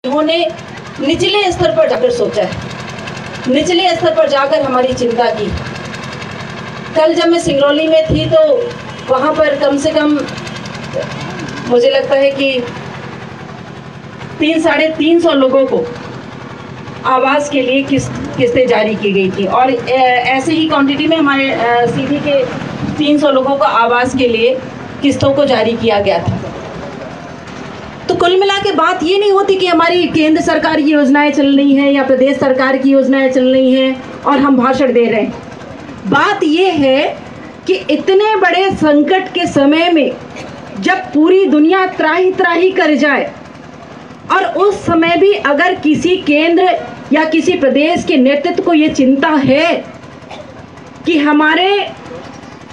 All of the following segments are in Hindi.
उन्होंने निचले स्तर पर जाकर सोचा है, निचले स्तर पर जाकर हमारी चिंता की। कल जब मैं सिंगरौली में थी तो वहाँ पर कम से कम मुझे लगता है कि 300-350 लोगों को आवास के लिए किस्तें जारी की गई थी और ऐसे ही क्वांटिटी में हमारे सीधी के 300 लोगों को आवास के लिए किस्तों को जारी किया गया था। तो कुल मिला के बात ये नहीं होती कि हमारी केंद्र सरकार की योजनाएं चल रही हैं या प्रदेश सरकार की योजनाएं चल रही हैं और हम भाषण दे रहे हैं। बात ये है कि इतने बड़े संकट के समय में जब पूरी दुनिया त्राही त्राही कर जाए और उस समय भी अगर किसी केंद्र या किसी प्रदेश के नेतृत्व को ये चिंता है कि हमारे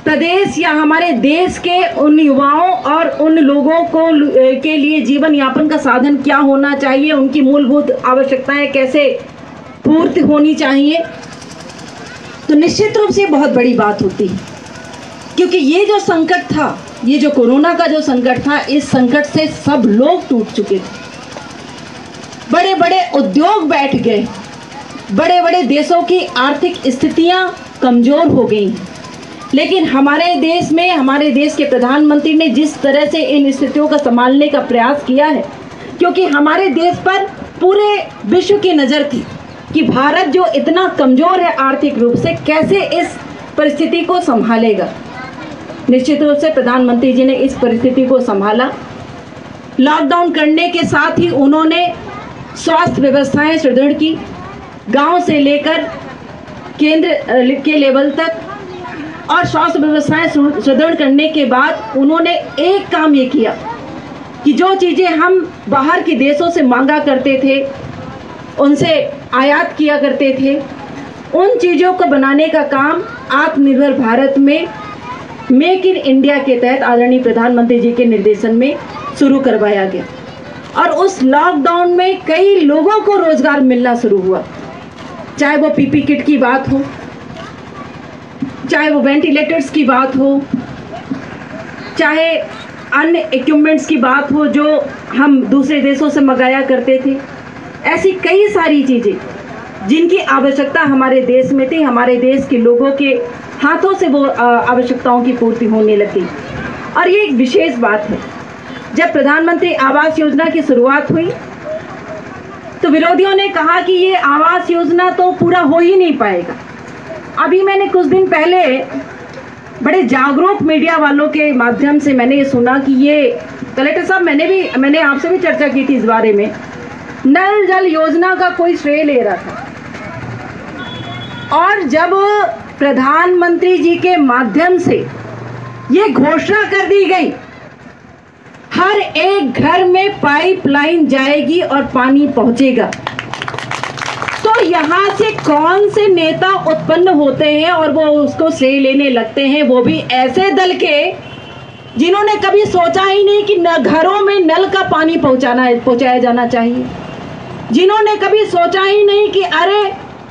प्रदेश या हमारे देश के उन युवाओं और उन लोगों को के लिए जीवन यापन का साधन क्या होना चाहिए, उनकी मूलभूत आवश्यकताएं कैसे पूर्ति होनी चाहिए, तो निश्चित रूप से बहुत बड़ी बात होती है। क्योंकि ये जो संकट था, ये जो कोरोना का जो संकट था, इस संकट से सब लोग टूट चुके थे। बड़े बड़े उद्योग बैठ गए, बड़े बड़े देशों की आर्थिक स्थितियां कमजोर हो गई। लेकिन हमारे देश में हमारे देश के प्रधानमंत्री ने जिस तरह से इन स्थितियों का संभालने का प्रयास किया है, क्योंकि हमारे देश पर पूरे विश्व की नज़र थी कि भारत जो इतना कमज़ोर है आर्थिक रूप से, कैसे इस परिस्थिति को संभालेगा। निश्चित रूप से प्रधानमंत्री जी ने इस परिस्थिति को संभाला। लॉकडाउन करने के साथ ही उन्होंने स्वास्थ्य व्यवस्थाएं सुदृढ़ की, गांव से लेकर केंद्र के लेवल तक, और स्वास्थ्य व्यवस्थाएं सुदृढ़ करने के बाद उन्होंने एक काम ये किया कि जो चीज़ें हम बाहर के देशों से मांगा करते थे, उनसे आयात किया करते थे, उन चीज़ों को बनाने का काम आत्मनिर्भर भारत में मेक इन इंडिया के तहत आदरणीय प्रधानमंत्री जी के निर्देशन में शुरू करवाया गया। और उस लॉकडाउन में कई लोगों को रोजगार मिलना शुरू हुआ, चाहे वो पीपी किट की बात हो, चाहे वो वेंटिलेटर्स की बात हो, चाहे अन्य इक्विपमेंट्स की बात हो जो हम दूसरे देशों से मंगाया करते थे। ऐसी कई सारी चीज़ें जिनकी आवश्यकता हमारे देश में थी, हमारे देश के लोगों के हाथों से वो आवश्यकताओं की पूर्ति होने लगी। और ये एक विशेष बात है, जब प्रधानमंत्री आवास योजना की शुरुआत हुई तो विरोधियों ने कहा कि ये आवास योजना तो पूरा हो ही नहीं पाएगा। अभी मैंने कुछ दिन पहले बड़े जागरूक मीडिया वालों के माध्यम से मैंने ये सुना कि ये कलेक्टर साहब, मैंने आपसे भी चर्चा की थी इस बारे में, नल जल योजना का कोई श्रेय ले रहा था। और जब प्रधानमंत्री जी के माध्यम से ये घोषणा कर दी गई, हर एक घर में पाइपलाइन जाएगी और पानी पहुंचेगा, तो यहाँ से कौन से नेता उत्पन्न होते हैं और वो उसको श्रेय लेने लगते हैं, वो भी ऐसे दल के जिन्होंने कभी सोचा ही नहीं कि घरों में नल का पानी पहुंचाया जाना चाहिए, जिन्होंने कभी सोचा ही नहीं कि अरे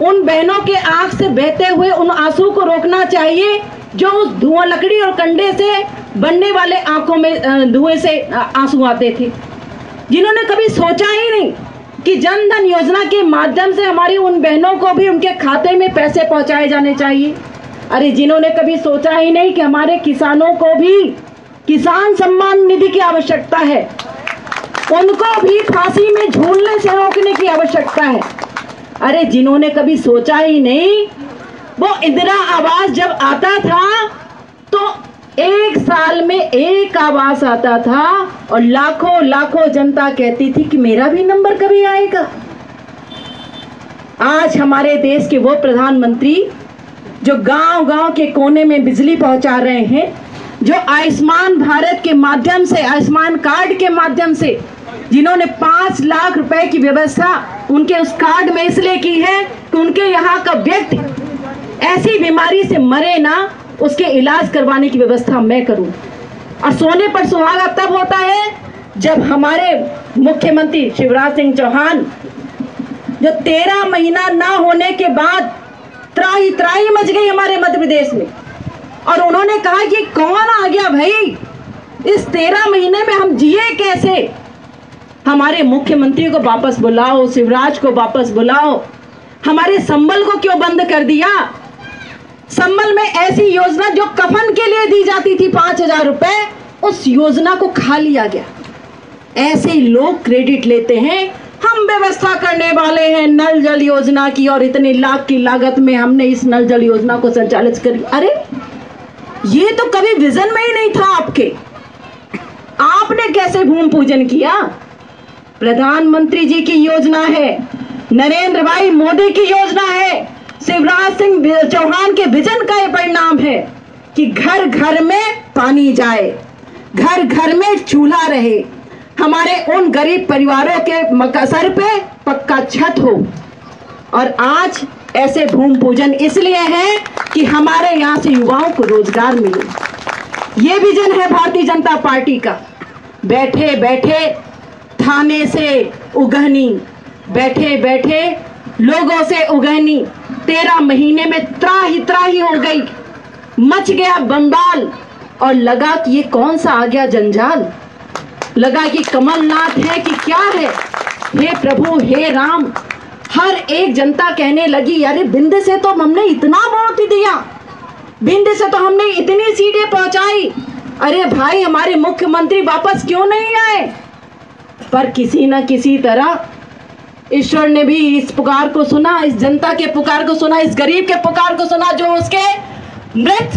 उन बहनों के आंख से बहते हुए उन आंसू को रोकना चाहिए जो उस धुआं, लकड़ी और कंडे से बनने वाले आंखों में धुएं से आंसू आते थे, जिन्होंने कभी सोचा ही नहीं कि जन धन योजना के माध्यम से हमारी उन बहनों को भी उनके खाते में पैसे पहुंचाए जाने चाहिए। अरे जिन्होंने कभी सोचा ही नहीं कि हमारे किसानों को भी किसान सम्मान निधि की आवश्यकता है, उनको भी फांसी में झूलने से रोकने की आवश्यकता है। अरे जिन्होंने कभी सोचा ही नहीं, वो इंदिरा आवास जब आता था तो एक साल में एक आवास आता था और लाखों लाखों जनता कहती थी कि मेरा भी नंबर कभी आएगा। आज हमारे देश के वो प्रधानमंत्री जो गांव-गांव के कोने में बिजली पहुंचा रहे हैं, जो आयुष्मान भारत के माध्यम से, आयुष्मान कार्ड के माध्यम से, जिन्होंने 5 लाख रुपए की व्यवस्था उनके उस कार्ड में इसलिए की है कि उनके यहाँ का व्यक्ति ऐसी बीमारी से मरे ना, उसके इलाज करवाने की व्यवस्था मैं करूं। और सोने पर सुहागा तब होता है जब हमारे मुख्यमंत्री शिवराज सिंह चौहान, जो 13 महीना ना होने के बाद त्राही त्राही मच गई हमारे मध्य प्रदेश में, और उन्होंने कहा कि कौन आ गया भाई, इस 13 महीने में हम जिए कैसे। हमारे मुख्यमंत्री को वापस बुलाओ, शिवराज को वापस बुलाओ। हमारे संबल को क्यों बंद कर दिया? संबल में ऐसी योजना जो कफन के लिए दी जाती थी 5,000 रुपए, उस योजना को खा लिया गया। ऐसे लोग क्रेडिट लेते हैं, हम व्यवस्था करने वाले हैं नल जल योजना की और इतने लाख की लागत में हमने इस नल जल योजना को संचालित करी। अरे ये तो कभी विजन में ही नहीं था आपके। आपने कैसे भूमि पूजन किया? प्रधानमंत्री जी की योजना है, नरेंद्र भाई मोदी की योजना है, शिवराज सिंह चौहान के विजन का यह परिणाम है कि घर घर में पानी जाए, घर घर में चूल्हा रहे, हमारे उन गरीब परिवारों के सर पे पक्का छत हो। और आज ऐसे भूमि पूजन इसलिए है कि हमारे यहाँ से युवाओं को रोजगार मिले। ये विजन है भारतीय जनता पार्टी का। बैठे बैठे थाने से उगहनी, बैठे बैठे लोगों से उगहनी, 13 महीने में त्राही हो गई, मच गया बंगाल। और लगा कि ये कौन सा आ गया जंजाल, लगा कि कमलनाथ है कि क्या है। हे प्रभु, हे राम, हर एक जनता कहने लगी अरे बिंद से तो हमने इतना वोट दिया, बिंद से तो हमने इतनी सीटें पहुंचाई, अरे भाई हमारे मुख्यमंत्री वापस क्यों नहीं आए? पर किसी न किसी तरह ईश्वर ने भी इस पुकार को सुना, इस जनता के पुकार को सुना, इस गरीब के पुकार को सुना जो उसके मृत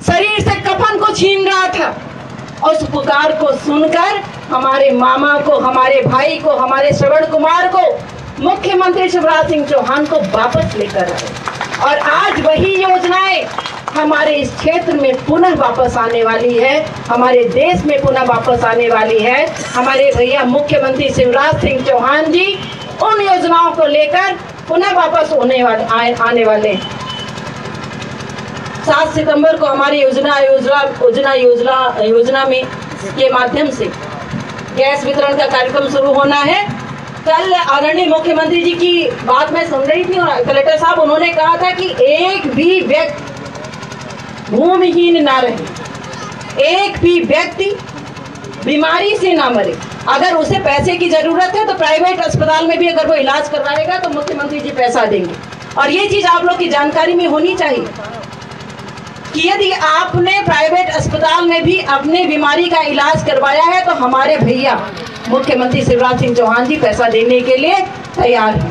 शरीर से कफन को छीन रहा था। उस पुकार को सुनकर हमारे मामा को, हमारे भाई को, हमारे श्रवण कुमार को मुख्यमंत्री शिवराज सिंह चौहान को वापस लेकर आए। और आज वही योजनाएं हमारे इस क्षेत्र में पुनः वापस आने वाली है, हमारे देश में पुनः वापस आने वाली है। हमारे भैया मुख्यमंत्री शिवराज सिंह चौहान जी उन योजनाओं को लेकर पुनः वापस आने वाले हैं। 7 सितंबर को हमारी योजना में के माध्यम से गैस वितरण का कार्यक्रम शुरू होना है। कल आदरणीय मुख्यमंत्री जी की बात मैं सुन रही थी और कलेक्टर साहब उन्होंने कहा था कि एक भी व्यक्ति भूमिहीन ना रहे, एक भी व्यक्ति बीमारी से ना मरे। अगर उसे पैसे की जरूरत है तो प्राइवेट अस्पताल में भी अगर वो इलाज करवाएगा तो मुख्यमंत्री जी पैसा देंगे। और ये चीज आप लोग की जानकारी में होनी चाहिए कि यदि आपने प्राइवेट अस्पताल में भी अपने बीमारी का इलाज करवाया है तो हमारे भैया मुख्यमंत्री शिवराज सिंह चौहान जी पैसा देने के लिए तैयार हैं।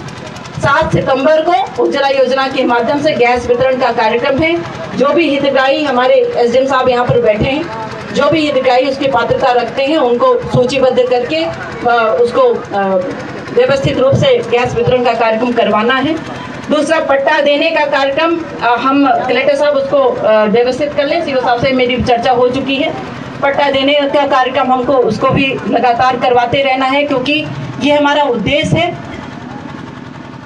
7 सितंबर को उज्ज्वला योजना के माध्यम से गैस वितरण का कार्यक्रम है। जो भी हितग्राही, हमारे एसडीएम साहब यहाँ पर बैठे हैं, जो भी हितग्राही उसकी पात्रता रखते हैं उनको सूचीबद्ध करके उसको व्यवस्थित रूप से गैस वितरण का कार्यक्रम करवाना है। दूसरा, पट्टा देने का कार्यक्रम हम कलेक्टर साहब उसको व्यवस्थित कर लें। सीओ साहब से मेरी चर्चा हो चुकी है। पट्टा देने का कार्यक्रम हमको उसको भी लगातार करवाते रहना है, क्योंकि ये हमारा उद्देश्य है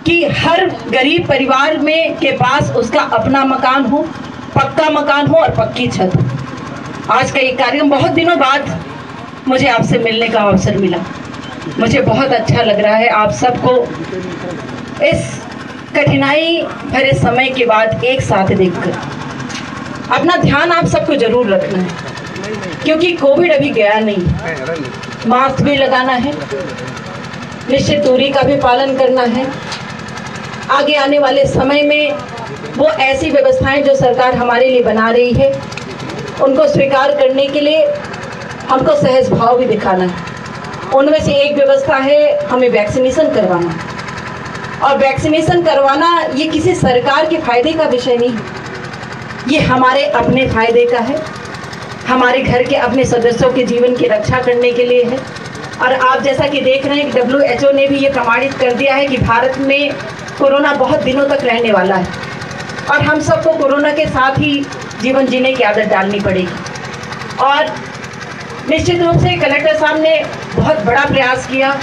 कि हर गरीब परिवार में के पास उसका अपना मकान हो, पक्का मकान हो और पक्की छत हो। आज का ये कार्यक्रम बहुत दिनों बाद मुझे आपसे मिलने का अवसर मिला, मुझे बहुत अच्छा लग रहा है आप सबको इस कठिनाई भरे समय के बाद एक साथ देखकर। अपना ध्यान आप सबको जरूर रखना है, क्योंकि कोविड अभी गया नहीं। मास्क भी लगाना है, निश्चित दूरी का भी पालन करना है। आगे आने वाले समय में वो ऐसी व्यवस्थाएं जो सरकार हमारे लिए बना रही है उनको स्वीकार करने के लिए हमको सहज भाव भी दिखाना है। उनमें से एक व्यवस्था है हमें वैक्सीनेशन करवाना। और वैक्सीनेशन करवाना ये किसी सरकार के फायदे का विषय नहीं है, ये हमारे अपने फायदे का है, हमारे घर के अपने सदस्यों के जीवन की रक्षा करने के लिए है। और आप जैसा कि देख रहे हैं कि WHO ने भी ये प्रमाणित कर दिया है कि भारत में कोरोना बहुत दिनों तक रहने वाला है और हम सबको कोरोना के साथ ही जीवन जीने की आदत डालनी पड़ेगी। और निश्चित रूप से कलेक्टर साहब ने बहुत बड़ा प्रयास किया।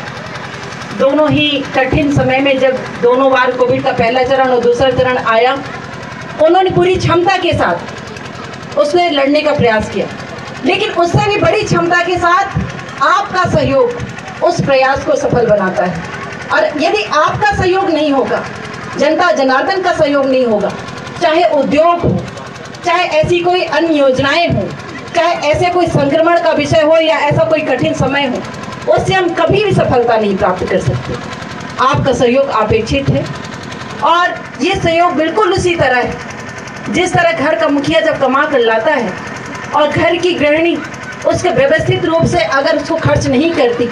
दोनों ही कठिन समय में जब दोनों बार कोविड का पहला चरण और दूसरा चरण आया, उन्होंने पूरी क्षमता के साथ उससे लड़ने का प्रयास किया। लेकिन उससे भी बड़ी क्षमता के साथ आपका सहयोग उस प्रयास को सफल बनाता है। और यदि आपका सहयोग नहीं होगा, जनता जनार्दन का सहयोग नहीं होगा, चाहे उद्योग हो, चाहे ऐसी कोई अन्य योजनाएं हो, चाहे ऐसे कोई संक्रमण का विषय हो या ऐसा कोई कठिन समय हो, उससे हम कभी भी सफलता नहीं प्राप्त कर सकते। आपका सहयोग अपेक्षित है और ये सहयोग बिल्कुल उसी तरह है जिस तरह घर का मुखिया जब कमा कर लाता है और घर की गृहिणी उसके व्यवस्थित रूप से अगर उसको खर्च नहीं करती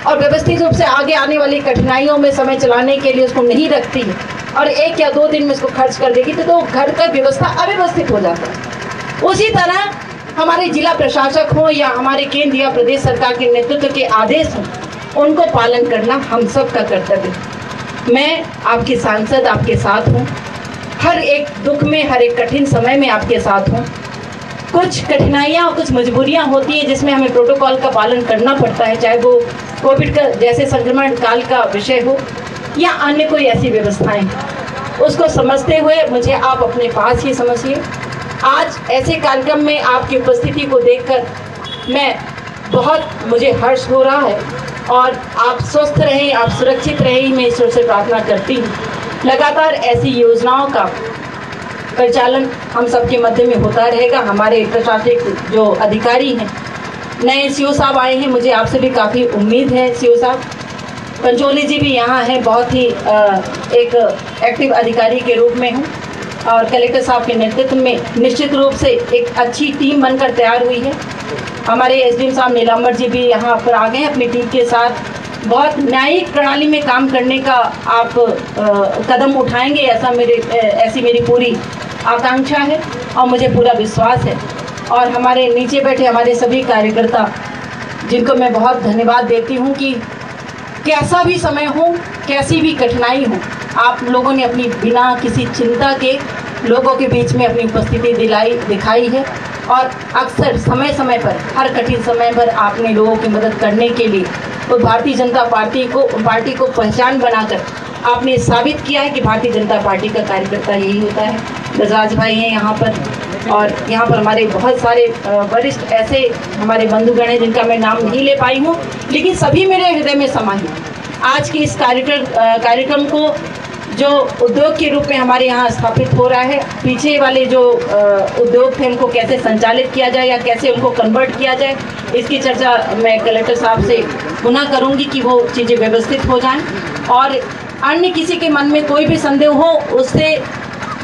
और व्यवस्थित रूप से आगे आने वाली कठिनाइयों में समय चलाने के लिए उसको नहीं रखती है और 1 या 2 दिन में उसको खर्च कर देगी तो घर का व्यवस्था अव्यवस्थित हो जाता है। उसी तरह हमारे जिला प्रशासक हो या हमारे केंद्र या प्रदेश सरकार के नेतृत्व के आदेश हो, उनको पालन करना हम सब का कर्तव्य है। मैं आपकी सांसद आपके साथ हूँ, हर एक दुख में, हर एक कठिन समय में आपके साथ हूँ। कुछ कठिनाइयाँ और कुछ मजबूरियाँ होती हैं जिसमें हमें प्रोटोकॉल का पालन करना पड़ता है, चाहे वो कोविड का जैसे संक्रमण काल का विषय हो या अन्य कोई ऐसी व्यवस्थाएं, उसको समझते हुए मुझे आप अपने पास ही समझिए। आज ऐसे कार्यक्रम में आपकी उपस्थिति को देखकर मुझे हर्ष हो रहा है और आप स्वस्थ रहें, आप सुरक्षित रहें, मैं ईश्वर से प्रार्थना करती हूँ। लगातार ऐसी योजनाओं का परिचालन हम सबके मध्य में होता रहेगा। हमारे प्रशासनिक जो अधिकारी हैं, नए सीओ साहब आए हैं, मुझे आपसे भी काफ़ी उम्मीद है। सीओ साहब पंचोली जी भी यहाँ हैं, बहुत ही एक एक्टिव अधिकारी के रूप में हूँ और कलेक्टर साहब के नेतृत्व में निश्चित रूप से एक अच्छी टीम बनकर तैयार हुई है। हमारे एसडीएम साहब नीलांबर जी भी यहाँ पर आ गए हैं अपनी टीम के साथ। बहुत न्यायिक प्रणाली में काम करने का आप कदम उठाएंगे ऐसी मेरी पूरी आकांक्षा है और मुझे पूरा विश्वास है। और हमारे नीचे बैठे हमारे सभी कार्यकर्ता, जिनको मैं बहुत धन्यवाद देती हूँ कि कैसा भी समय हो, कैसी भी कठिनाई हो, आप लोगों ने अपनी बिना किसी चिंता के लोगों के बीच में अपनी उपस्थिति दिखाई है और अक्सर समय समय पर, हर कठिन समय पर आपने लोगों की मदद करने के लिए तो भारतीय जनता पार्टी को पहचान बनाकर आपने साबित किया है कि भारतीय जनता पार्टी का कार्यकर्ता यही होता है। गजराज भाई हैं यहाँ पर और यहाँ पर हमारे बहुत सारे वरिष्ठ ऐसे हमारे बंधुगण हैं जिनका मैं नाम नहीं ले पाई हूँ, लेकिन सभी मेरे हृदय में समाहित हैं। आज के इस कार्यक्रम को जो उद्योग के रूप में हमारे यहाँ स्थापित हो रहा है, पीछे वाले जो उद्योग थे उनको कैसे संचालित किया जाए या कैसे उनको कन्वर्ट किया जाए, इसकी चर्चा मैं कलेक्टर साहब से पुनः करूँगी कि वो चीज़ें व्यवस्थित हो जाएं और अन्य किसी के मन में कोई भी संदेह हो उससे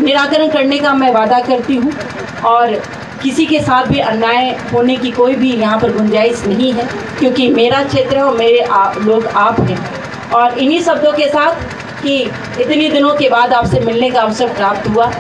निराकरण करने का मैं वादा करती हूँ और किसी के साथ भी अन्याय होने की कोई भी यहाँ पर गुंजाइश नहीं है, क्योंकि मेरा क्षेत्र है और मेरे लोग आप हैं। और इन्हीं शब्दों के साथ कि इतने दिनों के बाद आपसे मिलने का अवसर प्राप्त हुआ,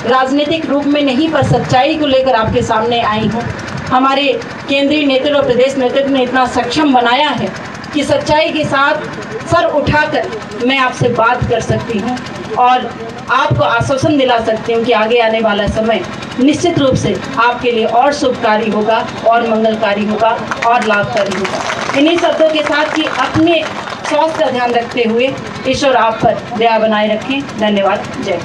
राजनीतिक रूप में नहीं पर सच्चाई को लेकर आपके सामने आई हूँ। हमारे केंद्रीय नेतृत्व और प्रदेश नेतृत्व ने इतना सक्षम बनाया है कि सच्चाई के साथ सर उठाकर मैं आपसे बात कर सकती हूँ और आपको आश्वासन दिला सकती हूँ कि आगे आने वाला समय निश्चित रूप से आपके लिए और शुभकारी होगा और मंगलकारी होगा और लाभकारी होगा। इन्हीं शब्दों के साथ कि अपने स्वास्थ्य का ध्यान रखते हुए ईश्वर आप पर दया बनाए रखें। धन्यवाद। जय।